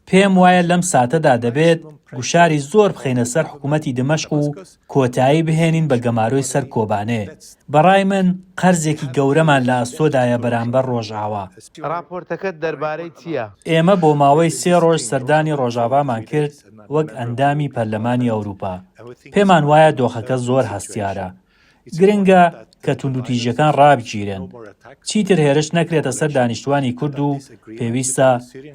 پێم وایە لەم ساتەدا دەبێت گوشاری زۆر بخەینە سەر حکوومەتی دمەشق و کۆتایی بهێنین بە گەماروی سەر کۆبانێ. بەڕای من قەرزێکی گەورەمان لە ئەستۆدایە بەرامبەر ڕۆژئاوا. راپۆرتەکەت دەربارەی چییە؟ ئێمە بۆ ماوەی 3 ڕۆژ سەردانی ڕۆژاوامان کرد وەک ئەندامی پەرلەمانی ئەوروپا. پێمان وایە دۆخەکە زۆر هەستیارە. گرنگە کە توندوتیژەکان ڕابگیرن. چیتر هێرش نەکرێتە سەر دانیشتوانی کورد و پێویستە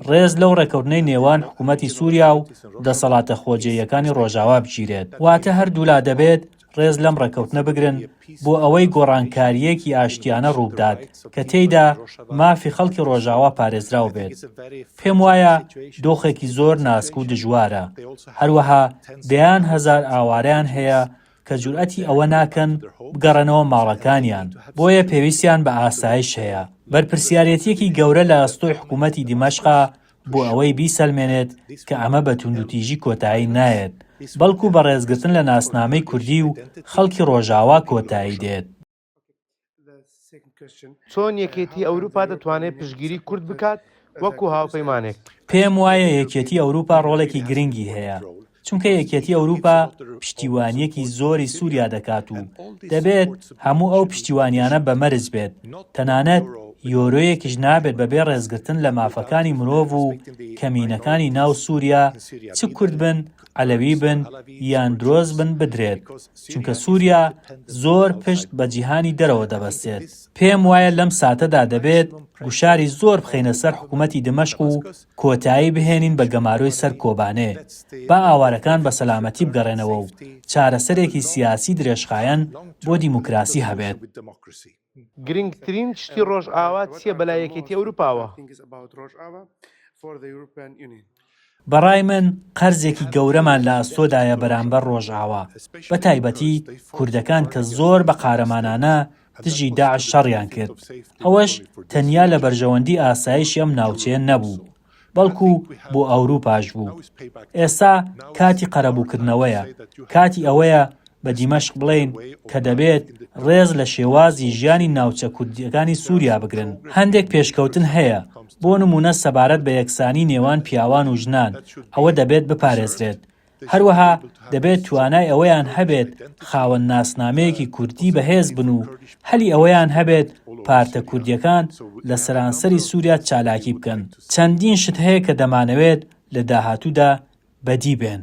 ڕێز لەو ڕێکەوتنەی نێوان حکوومەتی سووریا و دەسەڵاتە خۆجێیەکانی ڕۆژاوا بگیرێت. واتە هەردوولا دەبێت ڕێز لەم ڕێکەوتنە بگرن بۆ ئەوەی گۆڕانکاریەکی ئاشتیانە ڕوودات کە تێیدا مافی خەڵکی ڕۆژاوا پارێزراو بێت. پێم وایە دۆخێکی زۆر ناسک و دژوارە. هەروەها دەیان هەزار ئاوارەیان هەیە کە جورئەتی ئەوە ناکەن بگەڕێنەوە ماڵەکانیان، بۆیە پێویستیان بە ئاسایش هەیە. بەرپرسیارەتیەکی گەورە لە ئەستۆی حکوومەتی دیمەشقا بۆ ئەوەی بیسەلمێنێت کە ئەمە بە توندوتیژی کۆتایی نایەت، بەڵکو بە ڕێزگرتن لە ناسنامەی کوردی و خەڵکی ڕۆژاوا کۆتایی دێت. چۆن یەکێتی ئەوروپا دەتوانێت پشتگیری کورد بکات وەکو هاوپەیمانێک؟ پێم وایە یەکێتی ئەوروپا ڕۆڵێکی گرنگی هەیە، چونکە یەکێتی ئەوروپا پشتیوانیەکی زۆری سووریا دەکات و دەبێت هەموو ئەو پشتیوانیانە بەمەرج بێت. تەنانەت یۆرۆیەکیش نابێت بەبێ ڕێزگرتن لە مافەکانی مرۆڤ و کەمینەکانی ناو سووریا، چ کورد بن، عەلەوی بن یان درۆز بن بدرێت، چونکە سووریا زۆر پشت بە جیهانی دەرەوە دەبەستێت. پێم وایە لەم ساتەدا دەبێت گوشاری زۆر بخەینە سەر حکوومەتی دمەشق و کۆتایی بهێنین بە گەماروی سەر کۆبانێ، با ئاوارەکان بە سەلامەتی بگەڕێنەوە و چارەسەرێکی سیاسی درێژخایەن بۆ دیموکراسی هەبێت. گرنگترین شتی ڕۆژئاوا چییە بەلای یەکێتی ئەوروپاوە؟ بەڕای من قەرزێکی گەورەمان لە ئەستۆدایە بەرامبەر ڕۆژئاوا، بە تایبەتی کوردەکان کە زۆر بە قارەمانانە دژی داعش شەڕیان کرد. ئەوەش تەنیا لە بەرژەوەندی ئاسایشی ئەم ناوچەیە نەبوو، بەڵکو بۆ ئەوروپاش بوو. ئێستا کاتی قەرەبووکردنەوەیە، کاتی ئەوەیە بە دیمەشق بڵێین کە دەبێت ڕێز لە شێوازی ژیانی ناوچە کوردیەکانی سووریا بگرن. هەندێک پێشکەوتن هەیە، بۆ نمونە سەبارەت بە یەکسانی نێوان پیاوان و ژنان، ئەوە دەبێت بپارێزرێت. هەروەها دەبێت توانای ئەوەیان هەبێت خاوەن ناسنامەیەکی کوردی بەهێز بن و هەلی ئەوەیان هەبێت پارتە کوردیەکان لە سەرانسەری سووریا چالاکی بکەن. چەندین شت هەیە کە دەمانەوێت لە داهاتوودا بەدی بێن.